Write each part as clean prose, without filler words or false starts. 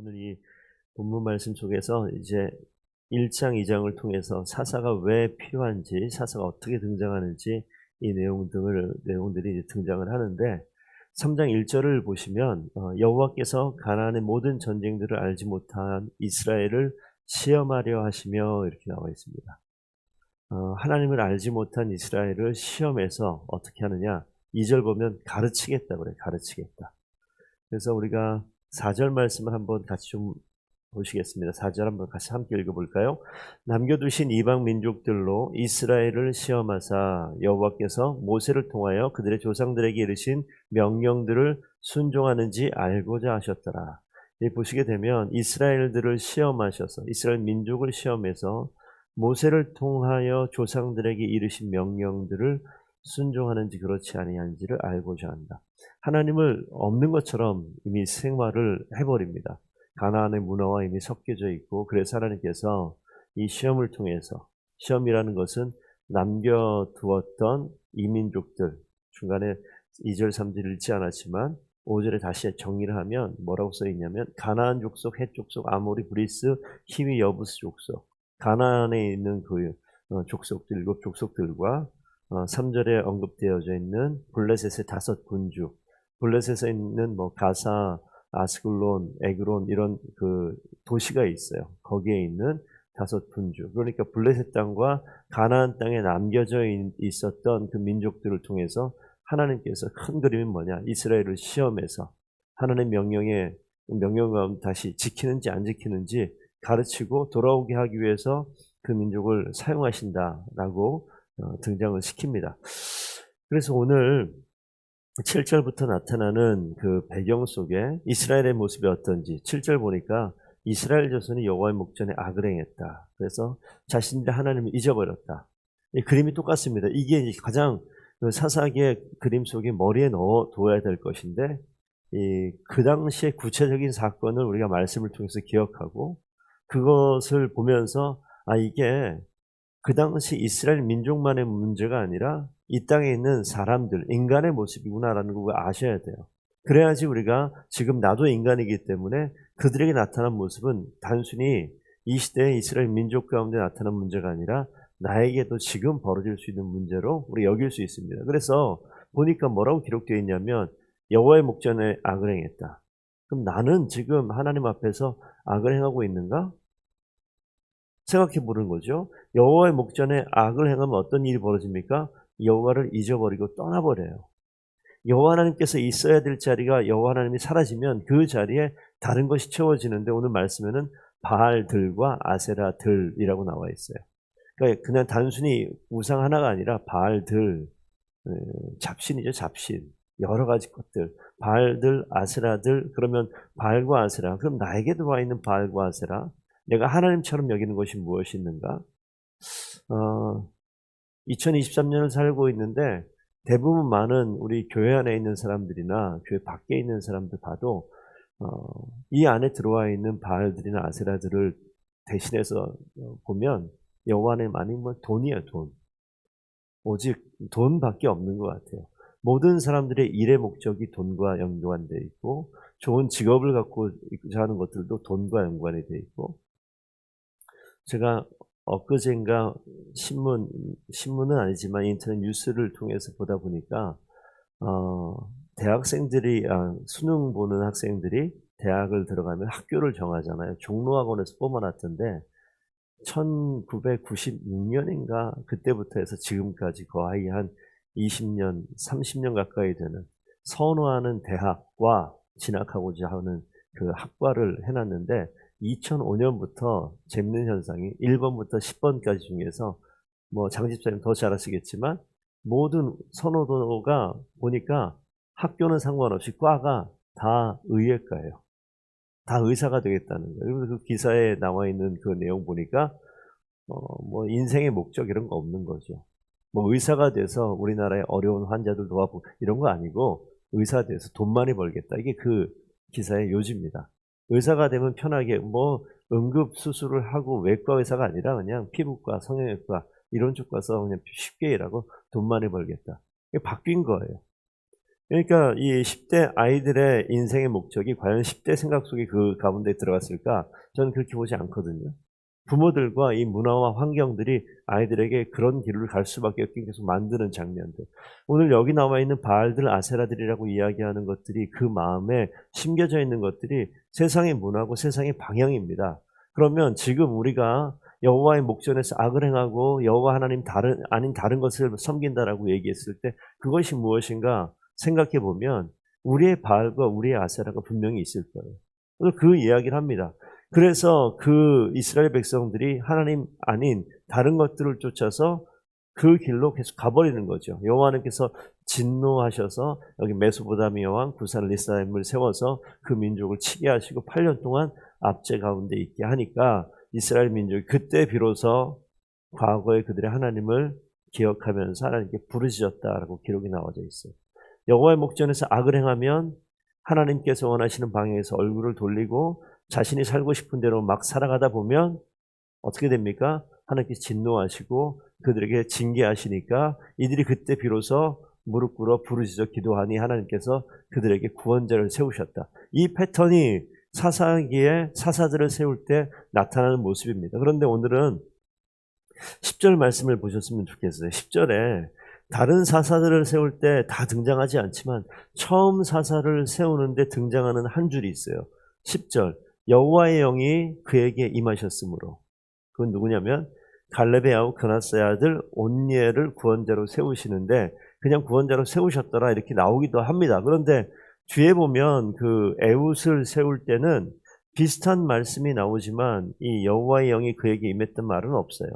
오늘 이 본문 말씀 속에서 이제 1장, 2장을 통해서 사사가 왜 필요한지, 사사가 어떻게 등장하는지 이 내용들이 이제 등장을 하는데 3장 1절을 보시면 여호와께서 가나안의 모든 전쟁들을 알지 못한 이스라엘을 시험하려 하시며 이렇게 나와 있습니다. 하나님을 알지 못한 이스라엘을 시험해서 어떻게 하느냐? 2절 보면 가르치겠다 그래요. 가르치겠다. 그래서 우리가 4절 말씀을 한번 같이 좀 보시겠습니다. 4절 한번 같이 함께 읽어볼까요? 남겨두신 이방 민족들로 이스라엘을 시험하사 여호와께서 모세를 통하여 그들의 조상들에게 이르신 명령들을 순종하는지 알고자 하셨더라. 보시게 되면 이스라엘들을 시험하셔서 이스라엘 민족을 시험해서 모세를 통하여 조상들에게 이르신 명령들을 순종하는지 그렇지 아니한지를 알고자 한다. 하나님을 없는 것처럼 이미 생활을 해버립니다. 가나안의 문화와 이미 섞여져 있고, 그래서 하나님께서 이 시험을 통해서, 시험이라는 것은 남겨두었던 이민족들, 중간에 2절 3절 읽지 않았지만 5절에 다시 정리를 하면 뭐라고 써있냐면 가나안 족속, 헷 족속, 아모리, 브리스, 히위, 여부스 족속, 가나안에 있는 그 족속들, 7족속들과 3절에 언급되어져 있는 블레셋의 5군주, 블레셋에 있는 뭐 가사, 아스글론, 에그론 이런 그 도시가 있어요. 거기에 있는 5군주. 그러니까 블레셋 땅과 가나안 땅에 남겨져 있었던 그 민족들을 통해서 하나님께서 큰 그림이 뭐냐? 이스라엘을 시험해서 하나님의 명령을 다시 지키는지 안 지키는지 가르치고 돌아오게 하기 위해서 그 민족을 사용하신다라고 등장을 시킵니다. 그래서 오늘 7절부터 나타나는 그 배경 속에 이스라엘의 모습이 어떤지 7절 보니까 이스라엘 자손이 여호와의 목전에 악을 행했다. 그래서 자신들의 하나님을 잊어버렸다. 이 그림이 똑같습니다. 이게 가장 사사기의 그림 속에 머리에 넣어둬야 될 것인데 그 당시의 구체적인 사건을 우리가 말씀을 통해서 기억하고 그것을 보면서 이게 그 당시 이스라엘 민족만의 문제가 아니라 이 땅에 있는 사람들, 인간의 모습이구나라는 걸 아셔야 돼요. 그래야지 우리가 지금 나도 인간이기 때문에 그들에게 나타난 모습은 단순히 이 시대의 이스라엘 민족 가운데 나타난 문제가 아니라 나에게도 지금 벌어질 수 있는 문제로 우리 여길 수 있습니다. 그래서 보니까 뭐라고 기록되어 있냐면 여호와의 목전에 악을 행했다. 그럼 나는 지금 하나님 앞에서 악을 행하고 있는가? 생각해 보는 거죠. 여호와의 목전에 악을 행하면 어떤 일이 벌어집니까? 여호와를 잊어버리고 떠나버려요. 여호와 하나님께서 있어야 될 자리가 여호와 하나님이 사라지면 그 자리에 다른 것이 채워지는데 오늘 말씀에는 바알들과 아세라들이라고 나와 있어요. 그러니까 그냥 단순히 우상 하나가 아니라 바알들, 잡신이죠, 잡신. 여러 가지 것들, 바알들, 아세라들. 그러면 바알과 아세라, 그럼 나에게 들어와 있는 바알과 아세라, 내가 하나님처럼 여기는 것이 무엇이 있는가? 2023년을 살고 있는데 대부분 많은 우리 교회 안에 있는 사람들이나 교회 밖에 있는 사람들 봐도 이 안에 들어와 있는 바알들이나 아세라들을 대신해서 보면 여호와 안에 많이 뭐 돈이에요, 돈. 오직 돈밖에 없는 것 같아요. 모든 사람들의 일의 목적이 돈과 연관되어 있고 좋은 직업을 갖고 하는 것들도 돈과 연관이 되어 있고 제가 엊그젠가 신문은 아니지만 인터넷 뉴스를 통해서 보다 보니까 대학생들이 수능 보는 학생들이 대학을 들어가면 학교를 정하잖아요. 종로학원에서 뽑아놨던데 1996년인가 그때부터 해서 지금까지 거의 한 20년, 30년 가까이 되는 선호하는 대학과 진학하고자 하는 그 학과를 해놨는데 2005년부터 재밌는 현상이 1번부터 10번까지 중에서 뭐 장집사님 더 잘 아시겠지만 모든 선호도가 보니까 학교는 상관없이 과가 다 의예과예요. 다 의사가 되겠다는 거예요. 그 기사에 나와 있는 그 내용 보니까 뭐 인생의 목적 이런 거 없는 거죠. 뭐 의사가 돼서 우리나라의 어려운 환자들 도와보고 이런 거 아니고 의사 돼서 돈 많이 벌겠다. 이게 그 기사의 요지입니다. 의사가 되면 편하게 뭐 응급 수술을 하고 외과 의사가 아니라 그냥 피부과, 성형외과 이런 쪽 가서 그냥 쉽게 일하고 돈 많이 벌겠다. 이게 바뀐 거예요. 그러니까 이 10대 아이들의 인생의 목적이 과연 10대 생각 속에 그 가운데 들어갔을까? 저는 그렇게 보지 않거든요. 부모들과 이 문화와 환경들이 아이들에게 그런 길을 갈 수밖에 없게 계속 만드는 장면들. 오늘 여기 나와 있는 바알들, 아세라들이라고 이야기하는 것들이 그 마음에 심겨져 있는 것들이 세상의 문화고 세상의 방향입니다. 그러면 지금 우리가 여호와의 목전에서 악을 행하고 여호와 하나님 아닌 다른 것을 섬긴다라고 얘기했을 때 그것이 무엇인가 생각해 보면 우리의 바알과 우리의 아세라가 분명히 있을 거예요. 그래서 그 이야기를 합니다. 그래서 그 이스라엘 백성들이 하나님 아닌 다른 것들을 쫓아서 그 길로 계속 가버리는 거죠. 여호와께서 진노하셔서 여기 메소포타미아 왕 구산 리사임을 세워서 그 민족을 치게 하시고 8년 동안 압제 가운데 있게 하니까 이스라엘 민족이 그때 비로소 과거의 그들의 하나님을 기억하면서 하나님께 부르짖었다라고 기록이 나와져 있어요. 여호와의 목전에서 악을 행하면 하나님께서 원하시는 방향에서 얼굴을 돌리고 자신이 살고 싶은 대로 막 살아가다 보면 어떻게 됩니까? 하나님께서 진노하시고 그들에게 징계하시니까 이들이 그때 비로소 무릎 꿇어 부르짖어 기도하니 하나님께서 그들에게 구원자를 세우셨다. 이 패턴이 사사기에 사사들을 세울 때 나타나는 모습입니다. 그런데 오늘은 10절 말씀을 보셨으면 좋겠어요. 10절에 다른 사사들을 세울 때 다 등장하지 않지만 처음 사사를 세우는데 등장하는 한 줄이 있어요. 10절 여호와의 영이 그에게 임하셨으므로. 그건 누구냐면 갈렙의 아우 그나스의 아들 온니엘을 구원자로 세우시는데 그냥 구원자로 세우셨더라 이렇게 나오기도 합니다. 그런데 뒤에 보면 그 에훗을 세울 때는 비슷한 말씀이 나오지만 이 여호와의 영이 그에게 임했던 말은 없어요.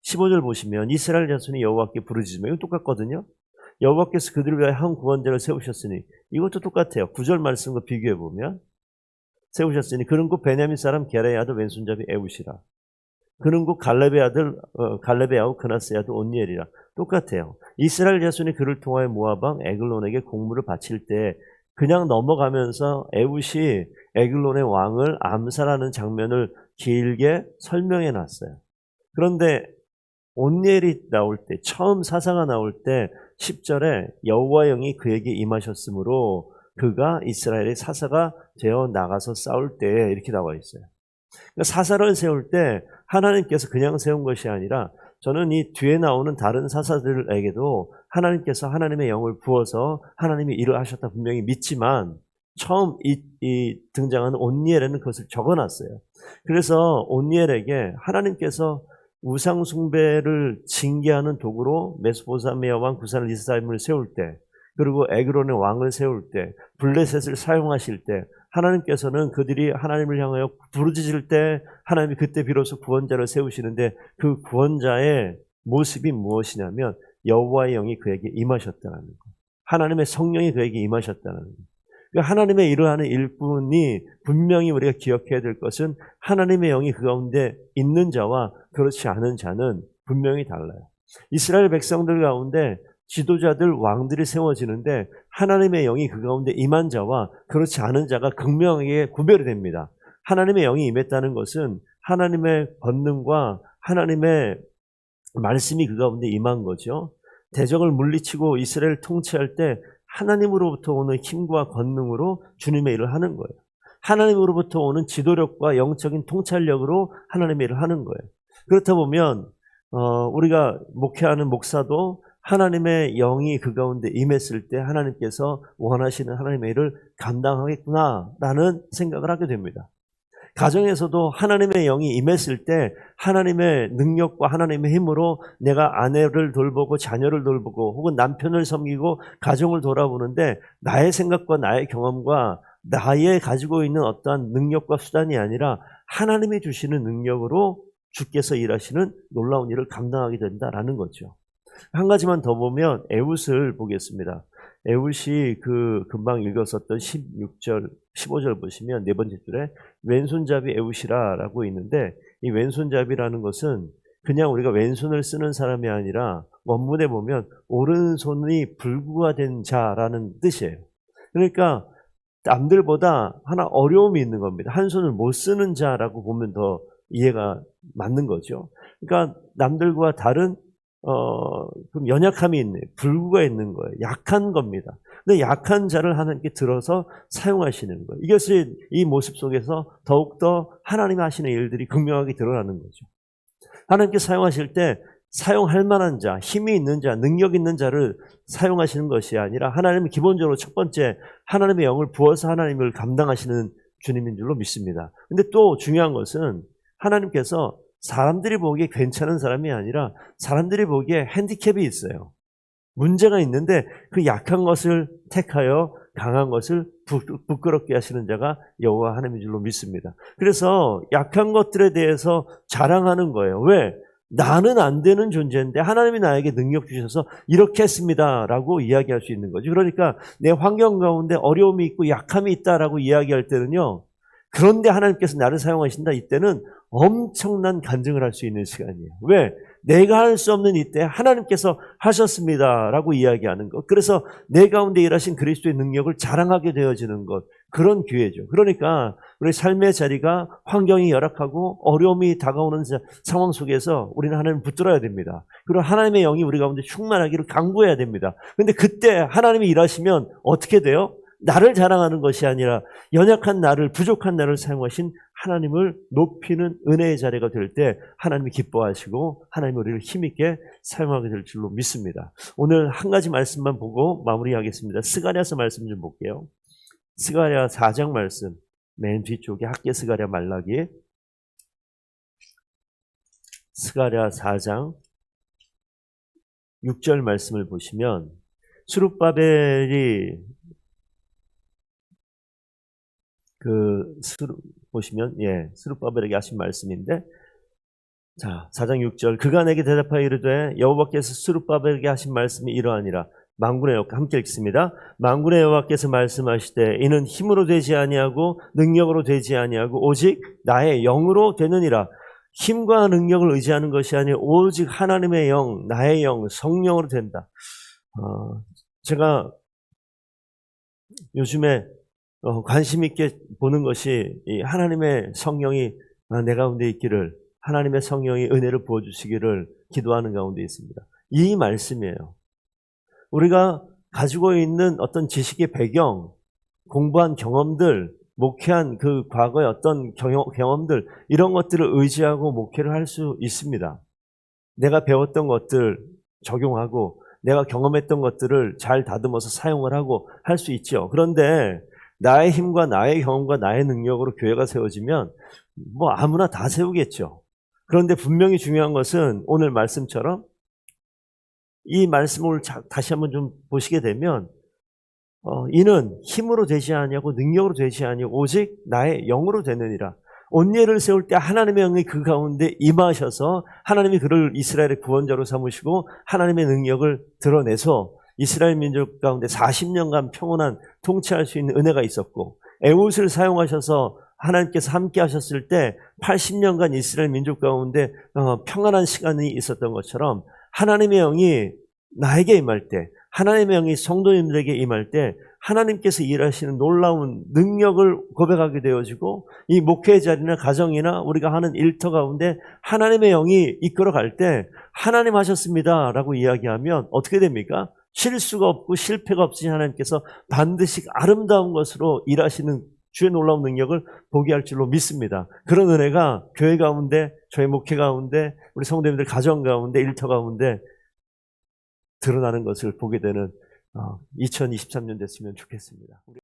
15절 보시면 이스라엘 자손이 여호와께 부르짖으며 이건 똑같거든요. 여호와께서 그들을 위하여 한 구원자를 세우셨으니 이것도 똑같아요. 9절 말씀과 비교해 보면 세우셨으니 그는 곧 베냐민 사람 게라의 아들 왼손잡이 에훗이라. 그는 곧 갈렙의 아우 그나스의 아들 온니엘이라. 똑같아요. 이스라엘 자손이 그를 통하여 모압 왕 에글론에게 공물을 바칠 때 그냥 넘어가면서 에훗이 에글론의 왕을 암살하는 장면을 길게 설명해 놨어요. 그런데 온니엘이 나올 때 처음 사사가 나올 때 10절에 여호와 영이 그에게 임하셨으므로 그가 이스라엘의 사사가 되어 나가서 싸울 때 이렇게 나와 있어요. 그러니까 사사를 세울 때 하나님께서 그냥 세운 것이 아니라 저는 이 뒤에 나오는 다른 사사들에게도 하나님께서 하나님의 영을 부어서 하나님이 일을 하셨다 분명히 믿지만 처음 이 등장하는 온니엘에는 그것을 적어놨어요. 그래서 온니엘에게 하나님께서 우상 숭배를 징계하는 도구로 메소포타미아 왕 구산 리사임을 세울 때 그리고 에그론의 왕을 세울 때 블레셋을 사용하실 때 하나님께서는 그들이 하나님을 향하여 부르짖을 때 하나님이 그때 비로소 구원자를 세우시는데 그 구원자의 모습이 무엇이냐면 여호와의 영이 그에게 임하셨다는 것. 하나님의 성령이 그에게 임하셨다는 것. 하나님의 일하는 일꾼이 분명히 우리가 기억해야 될 것은 하나님의 영이 그 가운데 있는 자와 그렇지 않은 자는 분명히 달라요. 이스라엘 백성들 가운데 지도자들 왕들이 세워지는데 하나님의 영이 그 가운데 임한 자와 그렇지 않은 자가 극명하게 구별이 됩니다. 하나님의 영이 임했다는 것은 하나님의 권능과 하나님의 말씀이 그 가운데 임한 거죠. 대적을 물리치고 이스라엘을 통치할 때 하나님으로부터 오는 힘과 권능으로 주님의 일을 하는 거예요. 하나님으로부터 오는 지도력과 영적인 통찰력으로 하나님의 일을 하는 거예요. 그렇다 보면 우리가 목회하는 목사도 하나님의 영이 그 가운데 임했을 때 하나님께서 원하시는 하나님의 일을 감당하겠구나라는 생각을 하게 됩니다. 가정에서도 하나님의 영이 임했을 때 하나님의 능력과 하나님의 힘으로 내가 아내를 돌보고 자녀를 돌보고 혹은 남편을 섬기고 가정을 돌아보는데 나의 생각과 나의 경험과 나의 가지고 있는 어떠한 능력과 수단이 아니라 하나님이 주시는 능력으로 주께서 일하시는 놀라운 일을 감당하게 된다라는 거죠. 한 가지만 더 보면 에훗을 보겠습니다. 에훗이 그 금방 읽었었던 16절, 15절 보시면 네 번째 줄에 왼손잡이 에훗이라라고 있는데 이 왼손잡이라는 것은 그냥 우리가 왼손을 쓰는 사람이 아니라 원문에 보면 오른손이 불구가 된 자라는 뜻이에요. 그러니까 남들보다 하나 어려움이 있는 겁니다. 한 손을 못 쓰는 자라고 보면 더 이해가 맞는 거죠. 그러니까 남들과 다른 그럼 연약함이 있네, 불구가 있는 거예요. 약한 겁니다. 근데 약한 자를 하나님께 들어서 사용하시는 거예요. 이것이 이 모습 속에서 더욱더 하나님이 하시는 일들이 극명하게 드러나는 거죠. 하나님께 사용하실 때 사용할 만한 자, 힘이 있는 자, 능력 있는 자를 사용하시는 것이 아니라 하나님은 기본적으로 첫 번째 하나님의 영을 부어서 하나님을 감당하시는 주님인 줄로 믿습니다. 근데 또 중요한 것은 하나님께서 사람들이 보기에 괜찮은 사람이 아니라 사람들이 보기에 핸디캡이 있어요. 문제가 있는데 그 약한 것을 택하여 강한 것을 부끄럽게 하시는 자가 여호와 하나님인 줄로 믿습니다. 그래서 약한 것들에 대해서 자랑하는 거예요. 왜? 나는 안 되는 존재인데 하나님이 나에게 능력 주셔서 이렇게 했습니다 라고 이야기할 수 있는 거죠. 그러니까 내 환경 가운데 어려움이 있고 약함이 있다라고 이야기할 때는요, 그런데 하나님께서 나를 사용하신다, 이때는 엄청난 간증을 할 수 있는 시간이에요. 왜? 내가 할 수 없는 이때 하나님께서 하셨습니다라고 이야기하는 것. 그래서 내 가운데 일하신 그리스도의 능력을 자랑하게 되어지는 것. 그런 기회죠. 그러니까 우리 삶의 자리가 환경이 열악하고 어려움이 다가오는 상황 속에서 우리는 하나님을 붙들어야 됩니다. 그리고 하나님의 영이 우리 가운데 충만하기를 간구해야 됩니다. 그런데 그때 하나님이 일하시면 어떻게 돼요? 나를 자랑하는 것이 아니라 연약한 나를, 부족한 나를 사용하신 하나님을 높이는 은혜의 자리가 될 때 하나님이 기뻐하시고 하나님이 우리를 힘있게 사용하게 될 줄로 믿습니다. 오늘 한 가지 말씀만 보고 마무리하겠습니다. 스가랴서 말씀 좀 볼게요. 스가랴 4장 말씀, 맨 뒤쪽에 학개 스가랴 말라기, 스가랴 4장 6절 말씀을 보시면 스룹바벨이 보시면, 스룹바벨에게 하신 말씀인데, 자, 4장 6절. 그가 내게 대답하여 이르되 여호와께서 스룹바벨에게 하신 말씀이 이러하니라. 만군의 여호와, 함께 읽습니다. 만군의 여호와께서 말씀하시되 이는 힘으로 되지 아니하고 능력으로 되지 아니하고 오직 나의 영으로 되느니라. 힘과 능력을 의지하는 것이 아니라 오직 하나님의 영, 나의 영, 성령으로 된다. 제가 요즘에 관심 있게 보는 것이 이 하나님의 성령이 내 가운데 있기를, 하나님의 성령이 은혜를 부어주시기를 기도하는 가운데 있습니다. 이 말씀이에요. 우리가 가지고 있는 어떤 지식의 배경, 공부한 경험들, 목회한 그 과거의 어떤 경험들, 이런 것들을 의지하고 목회를 할 수 있습니다. 내가 배웠던 것들 적용하고 내가 경험했던 것들을 잘 다듬어서 사용을 하고 할 수 있죠. 그런데 나의 힘과 나의 경험과 나의 능력으로 교회가 세워지면 뭐 아무나 다 세우겠죠. 그런데 분명히 중요한 것은 오늘 말씀처럼 이 말씀을 다시 한번 좀 보시게 되면 이는 힘으로 되지 아니하고 능력으로 되지 아니하고 오직 나의 영으로 되느니라. 온예를 세울 때 하나님의 영이 그 가운데 임하셔서 하나님이 그를 이스라엘의 구원자로 삼으시고 하나님의 능력을 드러내서 이스라엘 민족 가운데 40년간 평온한 통치할 수 있는 은혜가 있었고, 에봇을 사용하셔서 하나님께서 함께 하셨을 때 80년간 이스라엘 민족 가운데 평안한 시간이 있었던 것처럼 하나님의 영이 나에게 임할 때, 하나님의 영이 성도님들에게 임할 때 하나님께서 일하시는 놀라운 능력을 고백하게 되어지고, 이 목회의 자리나 가정이나 우리가 하는 일터 가운데 하나님의 영이 이끌어갈 때 하나님 하셨습니다 라고 이야기하면 어떻게 됩니까? 실수가 없고 실패가 없으신 하나님께서 반드시 아름다운 것으로 일하시는 주의 놀라운 능력을 보게 할 줄로 믿습니다. 그런 은혜가 교회 가운데, 저희 목회 가운데, 우리 성도님들 가정 가운데, 일터 가운데 드러나는 것을 보게 되는 2023년 됐으면 좋겠습니다.